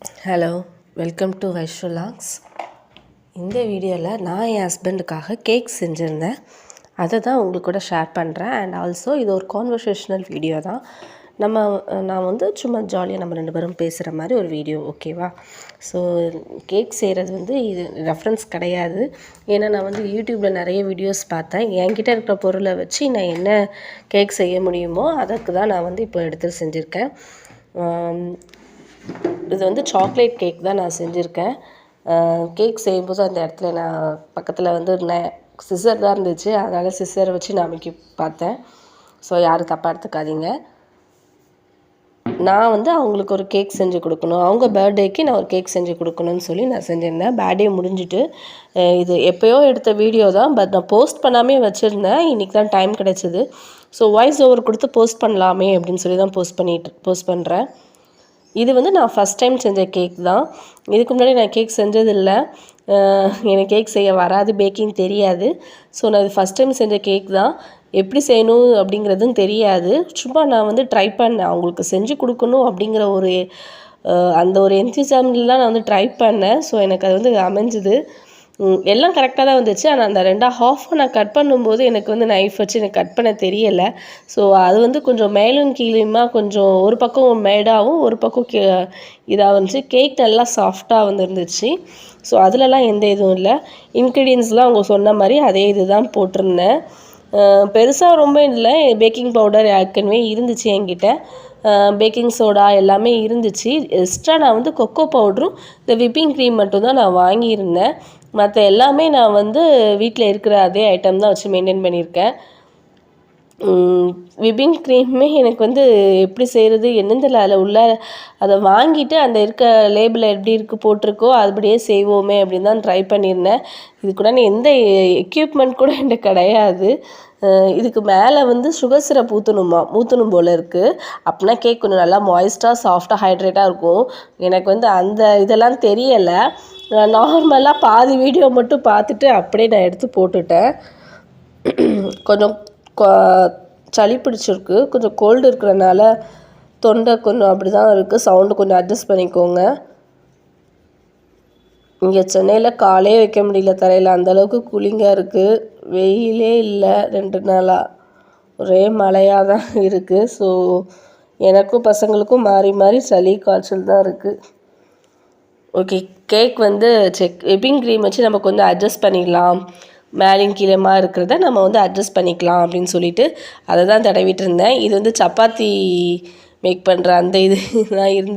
Hello, welcome to வைஷ்வலாக்ஸ். இந்த வீடியோவில் நான் என் ஹஸ்பண்டுக்காக கேக் செஞ்சுருந்தேன். அதை தான் உங்களுக்கு கூட ஷேர் பண்ணுறேன். அண்ட் ஆல்சோ இது ஒரு கான்வர்சேஷ்னல் வீடியோ தான். நான் வந்து சும்மா ஜாலியாக நம்ம 2 பேரும் பேசுகிற மாதிரி ஒரு வீடியோ, ஓகேவா? ஸோ கேக் செய்கிறது வந்து இது ரெஃபரன்ஸ் கிடையாது. ஏன்னா நான் வந்து யூடியூப்பில் நிறைய வீடியோஸ் பார்த்தேன். என்கிட்ட இருக்கிற பொருளை வச்சு நான் என்ன கேக் செய்ய முடியுமோ அதுக்கு தான் நான் வந்து இப்போ எடுத்து செஞ்சுருக்கேன். இது வந்து சாக்லேட் கேக் தான் நான் செஞ்சுருக்கேன். கேக் செய்யும்போது அந்த இடத்துல நான் பக்கத்தில் வந்து சிசர் தான் இருந்துச்சு. அதனால் சிசரை வச்சு நான் அமைக்க பார்த்தேன். ஸோ யாரும் தப்பாக எடுத்துக்காதீங்க. நான் வந்து அவங்களுக்கு ஒரு கேக் செஞ்சு கொடுக்கணும், அவங்க பர்த்டேக்கு நான் ஒரு கேக் செஞ்சு கொடுக்கணும்னு சொல்லி நான் செஞ்சுருந்தேன். பர்த்டே முடிஞ்சுட்டு இது எப்போயோ எடுத்த வீடியோ தான், பட் நான் போஸ்ட் பண்ணாமே வச்சுருந்தேன். இன்றைக்கி தான் டைம் கிடச்சிது. ஸோ வாய்ஸ் ஓவர் கொடுத்து போஸ்ட் பண்ணலாமே அப்படின்னு சொல்லி தான் போஸ்ட் பண்ணுறேன். இது வந்து நான் ஃபஸ்ட் டைம் செஞ்ச கேக் தான். இதுக்கு முன்னாடி நான் கேக் செஞ்சதில்லை. எனக்கு கேக் செய்ய வராது, பேக்கிங் தெரியாது. ஸோ நான் இது ஃபஸ்ட் டைம் செஞ்ச கேக் தான். எப்படி செய்யணும் அப்படிங்கிறதும் தெரியாது. சும்மா நான் வந்து ட்ரை பண்ணேன், அவங்களுக்கு செஞ்சு கொடுக்கணும் அப்படிங்கிற ஒரு அந்த ஒரு என்தூசியாசம்ல தான் நான் வந்து ட்ரை பண்ணேன். ஸோ எனக்கு அது வந்து அமைஞ்சுது. எல்லாம் கரெக்டாக தான் வந்துச்சு. ஆனால் அந்த 2/2 நான் கட் பண்ணும்போது எனக்கு வந்து நைஃப் வச்சு எனக்கு கட் பண்ண தெரியலை. ஸோ அது வந்து கொஞ்சம் மேலும் கீழேயுமா கொஞ்சம் ஒரு பக்கம் மேடாகவும் ஒரு பக்கம் இதாக வந்துச்சு. கேக் நல்லா சாஃப்டாக வந்துருந்துச்சு. ஸோ அதிலலாம் எந்த இதுவும் இல்லை. இன்க்ரீடியன்ஸ்லாம் அவங்க சொன்ன மாதிரி அதே இது தான் போட்டிருந்தேன். பெருசாக ரொம்ப இல்லை. பேக்கிங் பவுடர் ஏற்கனவே இருந்துச்சு என்கிட்ட. பேக்கிங் சோடா எல்லாமே இருந்துச்சு. எக்ஸ்ட்ரா நான் வந்து கொக்கோ பவுடரும் இந்த விப்பிங் க்ரீம் மட்டும்தான் நான் வாங்கியிருந்தேன். மற்ற எல்லாமே நான் வந்து வீட்டில் இருக்கிற அதே ஐட்டம் தான் வச்சு மெயின்டைன் பண்ணியிருக்கேன். விப்பிங் க்ரீமே எனக்கு வந்து எப்படி செய்கிறது என்னன்னு தெரியல. அதில் உள்ள அதை வாங்கிட்டு அந்த இருக்க லேபிளில் எப்படி இருக்குது போட்டிருக்கோ அதுபடியே செய்வோமே அப்படின்னு தான் ட்ரை பண்ணியிருந்தேன். இதுக்கூட எந்த எக்யூப்மெண்ட் கூட என்கிட்ட கிடையாது. இதுக்கு மேலே வந்து சுகர் சிரப் ஊற்றணும் போல் இருக்குது. அப்படின்னா கேக் கொஞ்சம் நல்லா மாய்ஸ்டாக சாஃப்டாக ஹைட்ரேட்டாக இருக்கும். எனக்கு வந்து அந்த இதெல்லாம் தெரியலை. நார்மலாக பாதி வீடியோ மட்டும் பார்த்துட்டு அப்படியே நான் எடுத்து போட்டுட்டேன். கொஞ்சம் சளி பிடிச்சிருக்கு, கொஞ்சம் கோல்டு இருக்கிறனால தொண்டை கொஞ்சம் அப்படி தான் இருக்குது. சவுண்டு கொஞ்சம் அட்ஜஸ்ட் பண்ணிக்கோங்க. இங்கே சென்னையில் காலே வைக்க முடியல தரையில், அந்தளவுக்கு கூலிங்காக இருக்குது. வெயிலே இல்லை 2 நாளாக, ஒரே மழையாக தான் இருக்குது. ஸோ எனக்கும் பசங்களுக்கும் மாறி மாறி சளி காய்ச்சல் தான் இருக்குது. ஓகே, கேக் வந்து விப்பிங் க்ரீம் வச்சு நம்ம கொஞ்சம் அட்ஜஸ்ட் பண்ணிடலாம். மேலேயும் கீழேமா இருக்கிறத நம்ம வந்து அட்ஜஸ்ட் பண்ணிக்கலாம் அப்படின்னு சொல்லிட்டு அதை தான் தடவிட்டு இருந்தேன். இது வந்து சப்பாத்தி மேக் பண்ணுற அந்த இது தான் இருந்து